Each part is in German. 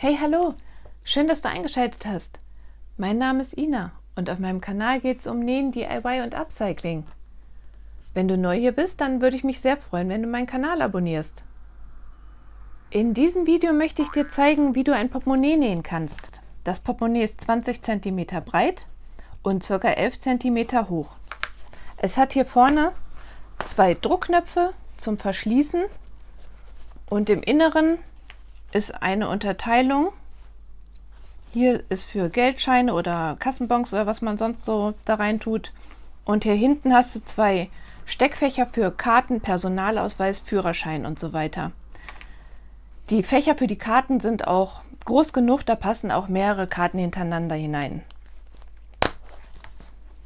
Hey, hallo! Schön, dass du eingeschaltet hast. Mein Name ist Ina und auf meinem Kanal geht es um Nähen, DIY und Upcycling. Wenn du neu hier bist, dann würde ich mich sehr freuen, wenn du meinen Kanal abonnierst. In diesem Video möchte ich dir zeigen, wie du ein Portemonnaie nähen kannst. Das Portemonnaie ist 20 cm breit und ca. 11 cm hoch. Es hat hier vorne zwei Druckknöpfe zum Verschließen und im Inneren ist eine Unterteilung. Hier ist für Geldscheine oder Kassenbons oder was man sonst so da rein tut. Und hier hinten hast du zwei Steckfächer für Karten, Personalausweis, Führerschein und so weiter. Die Fächer für die Karten sind auch groß genug, da passen auch mehrere Karten hintereinander hinein.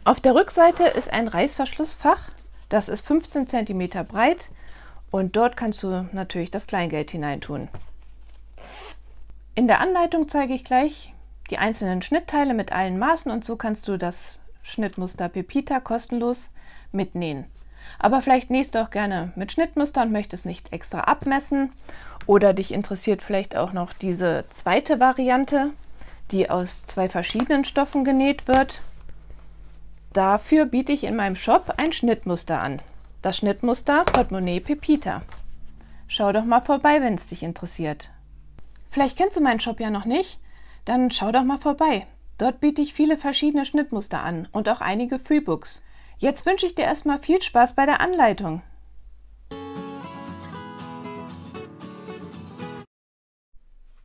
Auf der Rückseite ist ein Reißverschlussfach, das ist 15 cm breit und dort kannst du natürlich das Kleingeld hineintun. In der Anleitung zeige ich gleich die einzelnen Schnittteile mit allen Maßen und so kannst du das Schnittmuster Pepita kostenlos mitnähen. Aber vielleicht nähst du auch gerne mit Schnittmuster und möchtest nicht extra abmessen oder dich interessiert vielleicht auch noch diese zweite Variante, die aus zwei verschiedenen Stoffen genäht wird. Dafür biete ich in meinem Shop ein Schnittmuster an. Das Schnittmuster Portemonnaie Pepita. Schau doch mal vorbei, wenn es dich interessiert. Vielleicht kennst du meinen Shop ja noch nicht, dann schau doch mal vorbei. Dort biete ich viele verschiedene Schnittmuster an und auch einige Freebooks. Jetzt wünsche ich dir erstmal viel Spaß bei der Anleitung.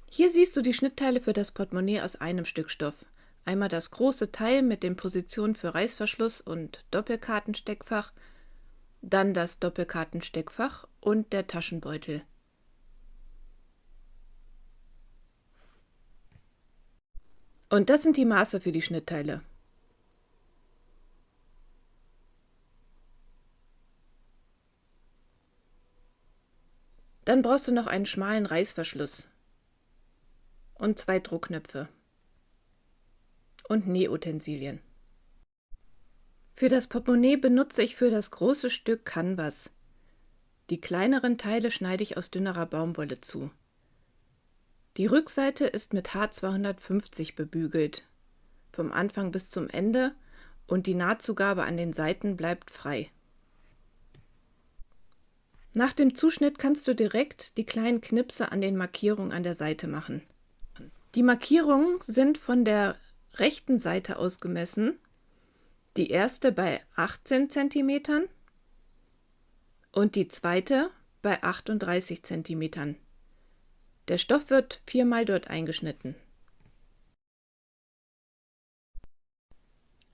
Hier siehst du die Schnittteile für das Portemonnaie aus einem Stück Stoff. Einmal das große Teil mit den Positionen für Reißverschluss und Doppelkartensteckfach, dann das Doppelkartensteckfach und der Taschenbeutel. Und das sind die Maße für die Schnittteile. Dann brauchst du noch einen schmalen Reißverschluss und zwei Druckknöpfe und Nähutensilien. Für das Portemonnaie benutze ich für das große Stück Canvas. Die kleineren Teile schneide ich aus dünnerer Baumwolle zu. Die Rückseite ist mit H250 bebügelt, vom Anfang bis zum Ende, und die Nahtzugabe an den Seiten bleibt frei. Nach dem Zuschnitt kannst du direkt die kleinen Knipse an den Markierungen an der Seite machen. Die Markierungen sind von der rechten Seite aus gemessen, die erste bei 18 cm und die zweite bei 38 cm. Der Stoff wird viermal dort eingeschnitten.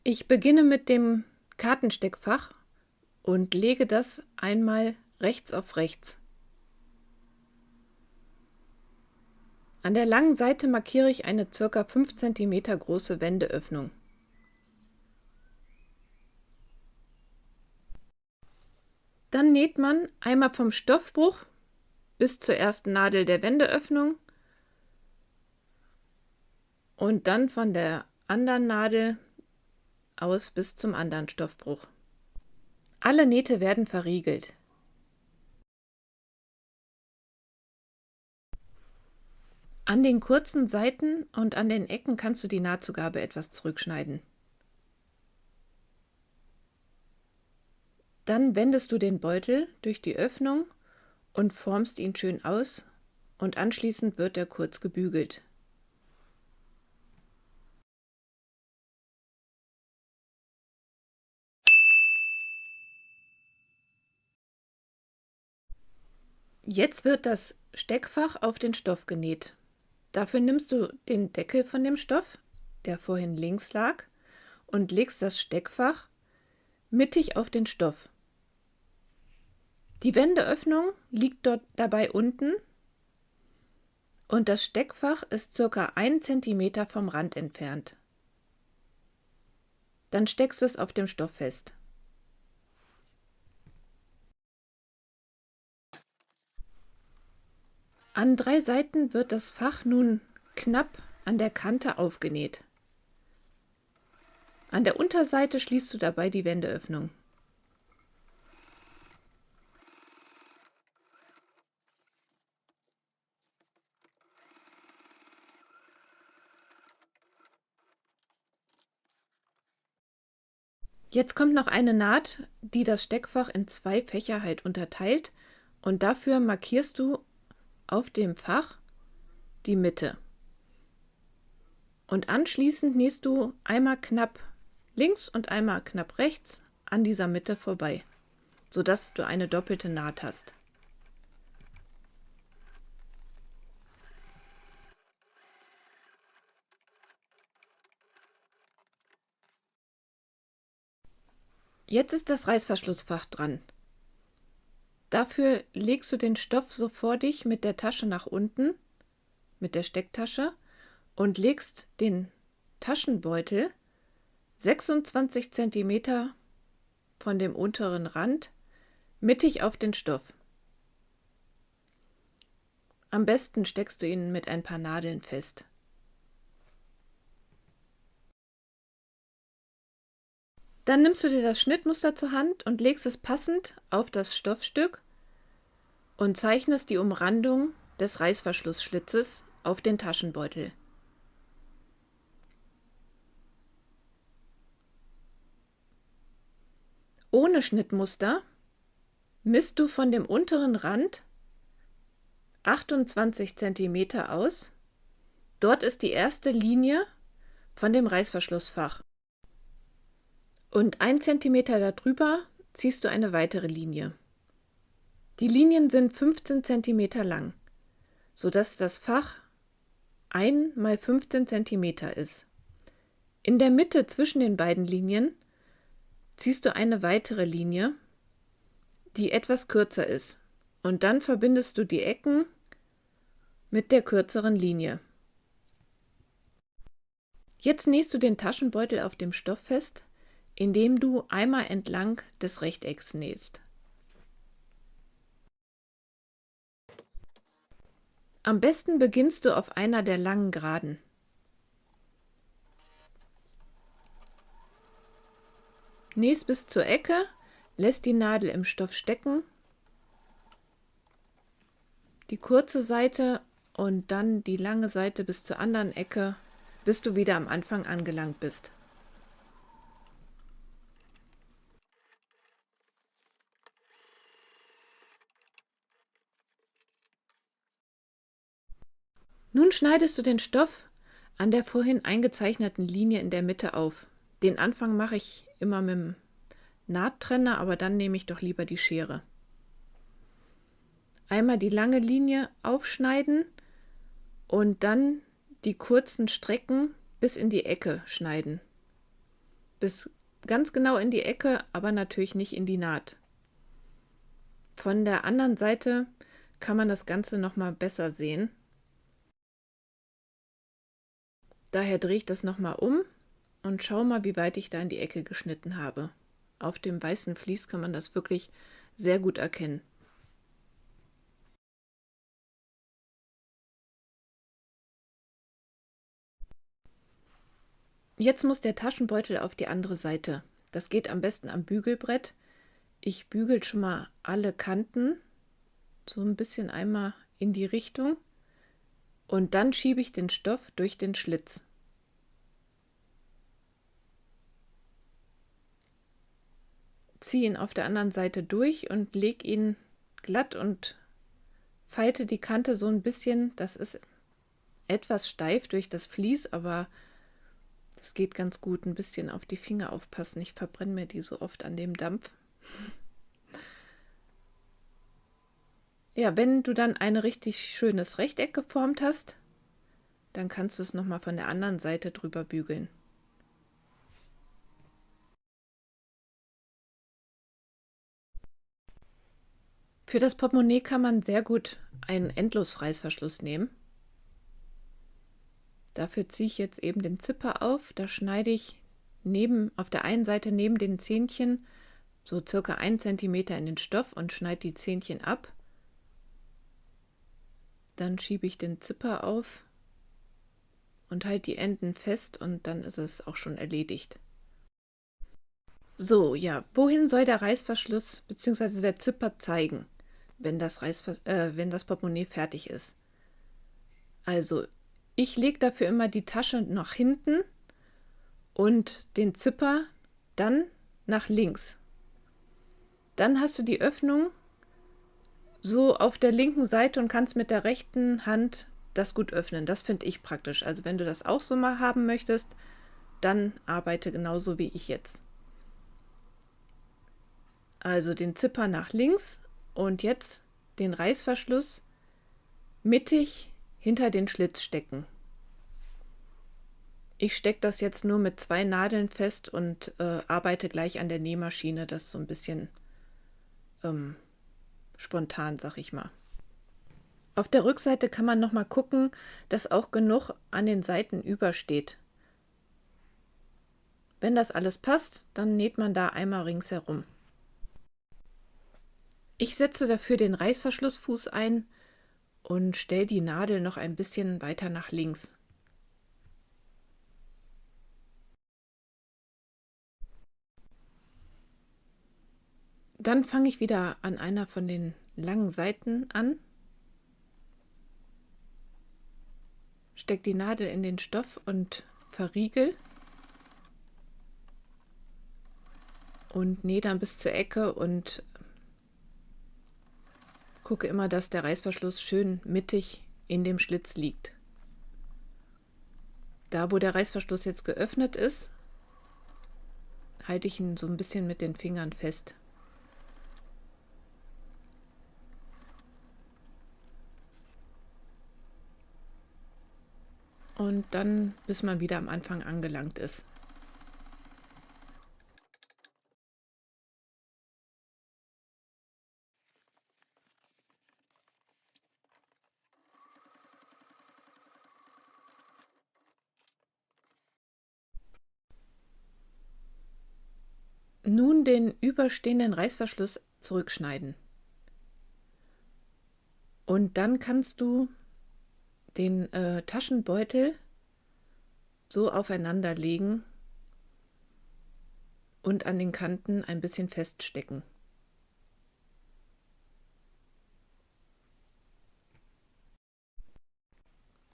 Ich beginne mit dem Kartensteckfach und lege das einmal rechts auf rechts. An der langen Seite markiere ich eine ca. 5 cm große Wendeöffnung. Dann näht man einmal vom Stoffbruch bis zur ersten Nadel der Wendeöffnung und dann von der anderen Nadel aus bis zum anderen Stoffbruch. Alle Nähte werden verriegelt. An den kurzen Seiten und an den Ecken kannst du die Nahtzugabe etwas zurückschneiden. Dann wendest du den Beutel durch die Öffnung und formst ihn schön aus und anschließend wird er kurz gebügelt. Jetzt wird das Steckfach auf den Stoff genäht. Dafür nimmst du den Deckel von dem Stoff, der vorhin links lag, und legst das Steckfach mittig auf den Stoff. Die Wendeöffnung liegt dort dabei unten und das Steckfach ist ca. 1 cm vom Rand entfernt. Dann steckst du es auf dem Stoff fest. An 3 Seiten wird das Fach nun knapp an der Kante aufgenäht. An der Unterseite schließt du dabei die Wendeöffnung. Jetzt kommt noch eine Naht, die das Steckfach in 2 Fächer halt unterteilt, und dafür markierst du auf dem Fach die Mitte. Und anschließend nähst du einmal knapp links und einmal knapp rechts an dieser Mitte vorbei, sodass du eine doppelte Naht hast. Jetzt ist das Reißverschlussfach dran. Dafür legst du den Stoff so vor dich mit der Tasche nach unten, mit der Stecktasche, und legst den Taschenbeutel 26 cm von dem unteren Rand mittig auf den Stoff. Am besten steckst du ihn mit ein paar Nadeln fest. Dann nimmst du dir das Schnittmuster zur Hand und legst es passend auf das Stoffstück und zeichnest die Umrandung des Reißverschlussschlitzes auf den Taschenbeutel. Ohne Schnittmuster misst du von dem unteren Rand 28 cm aus. Dort ist die erste Linie von dem Reißverschlussfach. Und 1 cm darüber ziehst du eine weitere Linie. Die Linien sind 15 cm lang, sodass das Fach 1 mal 15 cm ist. In der Mitte zwischen den beiden Linien ziehst du eine weitere Linie, die etwas kürzer ist, und dann verbindest du die Ecken mit der kürzeren Linie. Jetzt nähst du den Taschenbeutel auf dem Stoff fest, indem du einmal entlang des Rechtecks nähst. Am besten beginnst du auf einer der langen Geraden. Nähst bis zur Ecke, lässt die Nadel im Stoff stecken, die kurze Seite und dann die lange Seite bis zur anderen Ecke, bis du wieder am Anfang angelangt bist. Nun schneidest du den Stoff an der vorhin eingezeichneten Linie in der Mitte auf. Den Anfang mache ich immer mit dem Nahttrenner, aber dann nehme ich doch lieber die Schere. Einmal die lange Linie aufschneiden und dann die kurzen Strecken bis in die Ecke schneiden. Bis ganz genau in die Ecke, aber natürlich nicht in die Naht. Von der anderen Seite kann man das Ganze noch mal besser sehen. Daher drehe ich das nochmal um und schau mal, wie weit ich da in die Ecke geschnitten habe. Auf dem weißen Vlies kann man das wirklich sehr gut erkennen. Jetzt muss der Taschenbeutel auf die andere Seite. Das geht am besten am Bügelbrett. Ich bügel schon mal alle Kanten so ein bisschen einmal in die Richtung. Und dann schiebe ich den Stoff durch den Schlitz. Ziehe ihn auf der anderen Seite durch und lege ihn glatt und falte die Kante so ein bisschen. Das ist etwas steif durch das Vlies, aber das geht ganz gut. Ein bisschen auf die Finger aufpassen. Ich verbrenne mir die so oft an dem Dampf. Ja, wenn du dann ein richtig schönes Rechteck geformt hast, dann kannst du es nochmal von der anderen Seite drüber bügeln. Für das Portemonnaie kann man sehr gut einen Endlosreißverschluss nehmen. Dafür ziehe ich jetzt eben den Zipper auf. Da schneide ich auf der einen Seite neben den Zähnchen so circa 1 cm in den Stoff und schneide die Zähnchen ab. Dann schiebe ich den Zipper auf und halte die Enden fest und dann ist es auch schon erledigt. So, ja, wohin soll der Reißverschluss bzw. der Zipper zeigen, wenn das Portemonnaie fertig ist? Also, ich lege dafür immer die Tasche nach hinten und den Zipper dann nach links. Dann hast du die Öffnung so auf der linken Seite und kannst mit der rechten Hand das gut öffnen. Das finde ich praktisch. Also wenn du das auch so mal haben möchtest, dann arbeite genauso wie ich jetzt. Also den Zipper nach links und jetzt den Reißverschluss mittig hinter den Schlitz stecken. Ich stecke das jetzt nur mit 2 Nadeln fest und arbeite gleich an der Nähmaschine, das so ein bisschen spontan, sag ich mal. Auf der Rückseite kann man noch mal gucken, dass auch genug an den Seiten übersteht. Wenn das alles passt, dann näht man da einmal ringsherum. Ich setze dafür den Reißverschlussfuß ein und stelle die Nadel noch ein bisschen weiter nach links. Dann fange ich wieder an einer von den langen Seiten an, stecke die Nadel in den Stoff und verriegel und nähe dann bis zur Ecke und gucke immer, dass der Reißverschluss schön mittig in dem Schlitz liegt. Da, wo der Reißverschluss jetzt geöffnet ist, halte ich ihn so ein bisschen mit den Fingern fest. Und dann, bis man wieder am Anfang angelangt ist. Nun den überstehenden Reißverschluss zurückschneiden. Und dann kannst du den Taschenbeutel so aufeinander legen und an den Kanten ein bisschen feststecken.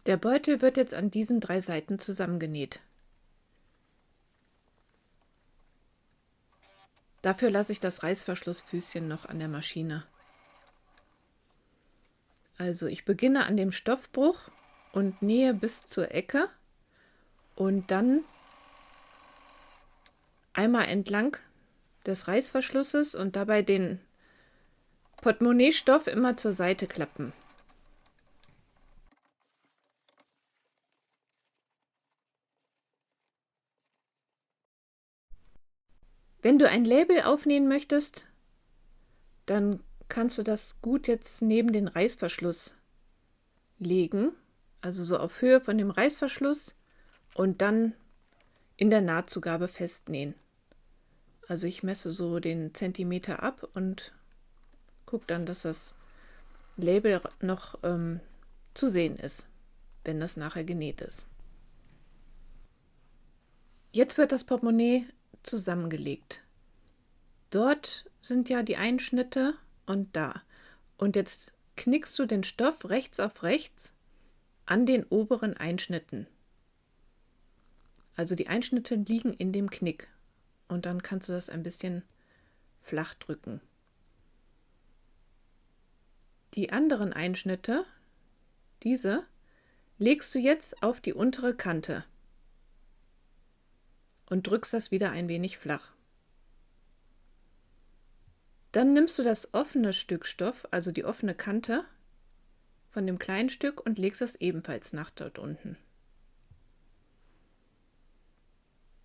Der Beutel wird jetzt an diesen 3 Seiten zusammengenäht. Dafür lasse ich das Reißverschlussfüßchen noch an der Maschine. Also ich beginne an dem Stoffbruch und nähe bis zur Ecke und dann einmal entlang des Reißverschlusses und dabei den Portemonnaie-Stoff immer zur Seite klappen. Wenn du ein Label aufnähen möchtest, dann kannst du das gut jetzt neben den Reißverschluss legen, also so auf Höhe von dem Reißverschluss und dann in der Nahtzugabe festnähen. Also ich messe so den Zentimeter ab und gucke dann, dass das Label noch zu sehen ist, wenn das nachher genäht ist. Jetzt wird das Portemonnaie zusammengelegt. Dort sind ja die Einschnitte und da. Und jetzt knickst du den Stoff rechts auf rechts an den oberen Einschnitten. Also die Einschnitte liegen in dem Knick. Und dann kannst du das ein bisschen flach drücken. Die anderen Einschnitte, diese, legst du jetzt auf die untere Kante und drückst das wieder ein wenig flach. Dann nimmst du das offene Stück Stoff, also die offene Kante von dem kleinen Stück und legst es ebenfalls nach dort unten.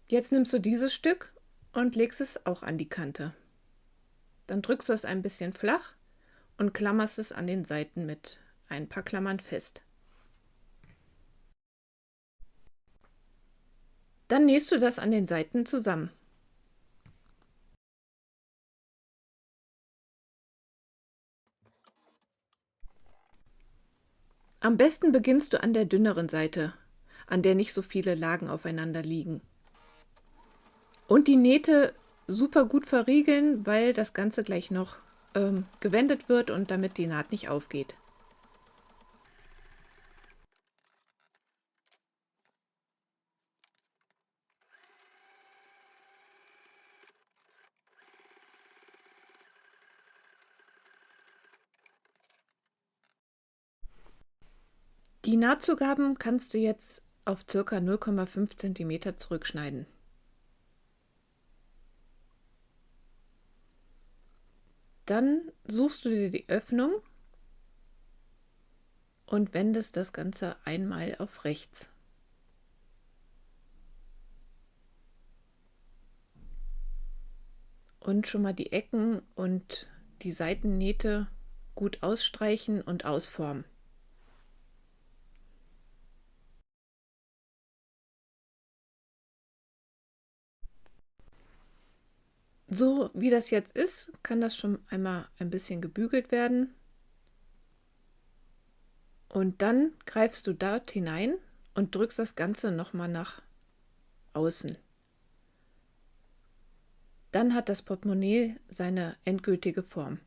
Jetzt nimmst du dieses Stück und legst es auch an die Kante. Dann drückst du es ein bisschen flach und klammerst es an den Seiten mit ein paar Klammern fest. Dann nähst du das an den Seiten zusammen. Am besten beginnst du an der dünneren Seite, an der nicht so viele Lagen aufeinander liegen. Und die Nähte super gut verriegeln, weil das Ganze gleich noch gewendet wird und damit die Naht nicht aufgeht. Die Nahtzugaben kannst du jetzt auf ca. 0,5 cm zurückschneiden. Dann suchst du dir die Öffnung und wendest das Ganze einmal auf rechts. Und schon mal die Ecken und die Seitennähte gut ausstreichen und ausformen. So wie das jetzt ist, kann das schon einmal ein bisschen gebügelt werden. Und dann greifst du dort hinein und drückst das Ganze nochmal nach außen. Dann hat das Portemonnaie seine endgültige Form.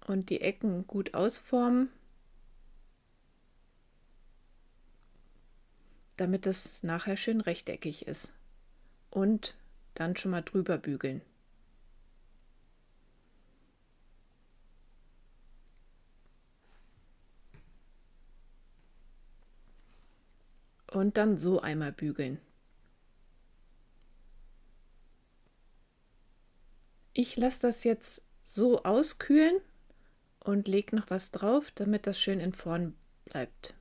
Und die Ecken gut ausformen, damit es nachher schön rechteckig ist. Und dann schon mal drüber bügeln. Und dann so einmal bügeln. Ich lasse das jetzt so auskühlen und lege noch was drauf, damit das schön in Form bleibt.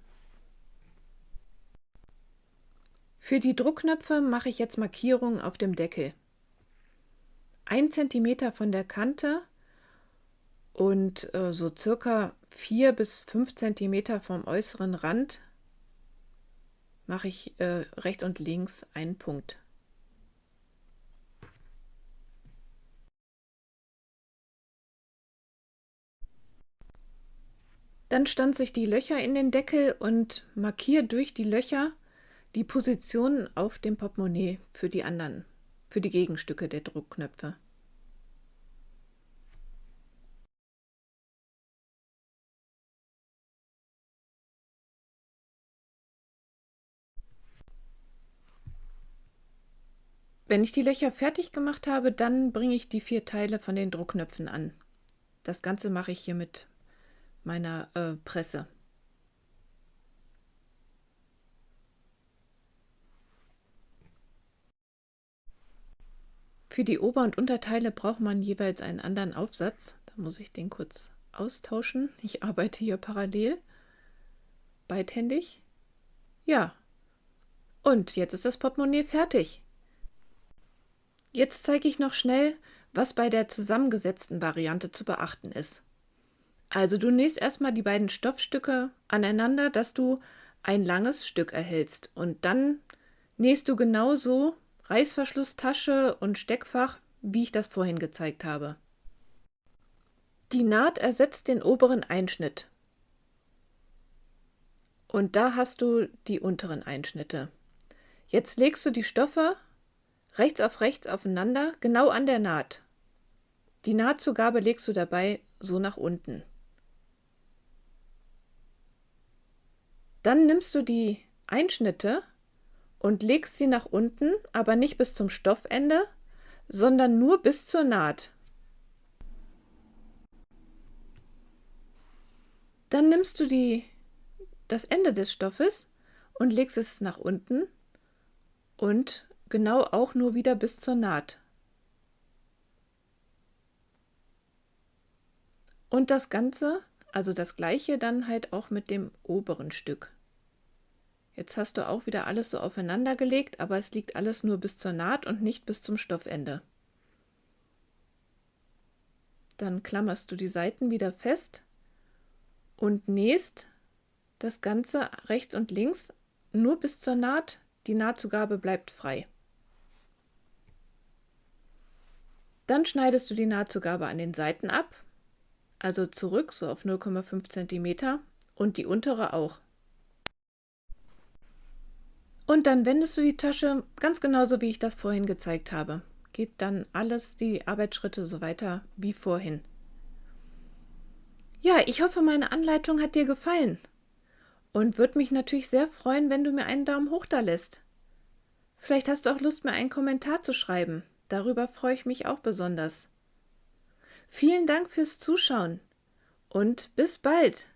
Für die Druckknöpfe mache ich jetzt Markierungen auf dem Deckel. 1 cm von der Kante und so circa 4 bis 5 cm vom äußeren Rand mache ich rechts und links einen Punkt. Dann stanze ich die Löcher in den Deckel und markiere durch die Löcher die Positionen auf dem Portemonnaie für die Gegenstücke der Druckknöpfe. Wenn ich die Löcher fertig gemacht habe, dann bringe ich die 4 Teile von den Druckknöpfen an. Das Ganze mache ich hier mit meiner Presse. Für die Ober- und Unterteile braucht man jeweils einen anderen Aufsatz. Da muss ich den kurz austauschen. Ich arbeite hier parallel, beidhändig. Ja, und jetzt ist das Portemonnaie fertig. Jetzt zeige ich noch schnell, was bei der zusammengesetzten Variante zu beachten ist. Also du nähst erstmal die beiden Stoffstücke aneinander, dass du ein langes Stück erhältst. Und dann nähst du genauso Reißverschlusstasche und Steckfach, wie ich das vorhin gezeigt habe. Die Naht ersetzt den oberen Einschnitt. Und da hast du die unteren Einschnitte. Jetzt legst du die Stoffe rechts auf rechts aufeinander, genau an der Naht. Die Nahtzugabe legst du dabei so nach unten. Dann nimmst du die Einschnitte und legst sie nach unten, aber nicht bis zum Stoffende, sondern nur bis zur Naht. Dann nimmst du das Ende des Stoffes und legst es nach unten und genau auch nur wieder bis zur Naht. Und das Ganze, also das gleiche dann halt auch mit dem oberen Stück. Jetzt hast du auch wieder alles so aufeinander gelegt, aber es liegt alles nur bis zur Naht und nicht bis zum Stoffende. Dann klammerst du die Seiten wieder fest und nähst das Ganze rechts und links nur bis zur Naht. Die Nahtzugabe bleibt frei. Dann schneidest du die Nahtzugabe an den Seiten ab, also zurück so auf 0,5 cm und die untere auch. Und dann wendest du die Tasche ganz genauso, wie ich das vorhin gezeigt habe. Geht dann alles, die Arbeitsschritte so weiter wie vorhin. Ja, ich hoffe, meine Anleitung hat dir gefallen und würde mich natürlich sehr freuen, wenn du mir einen Daumen hoch da lässt. Vielleicht hast du auch Lust, mir einen Kommentar zu schreiben. Darüber freue ich mich auch besonders. Vielen Dank fürs Zuschauen und bis bald!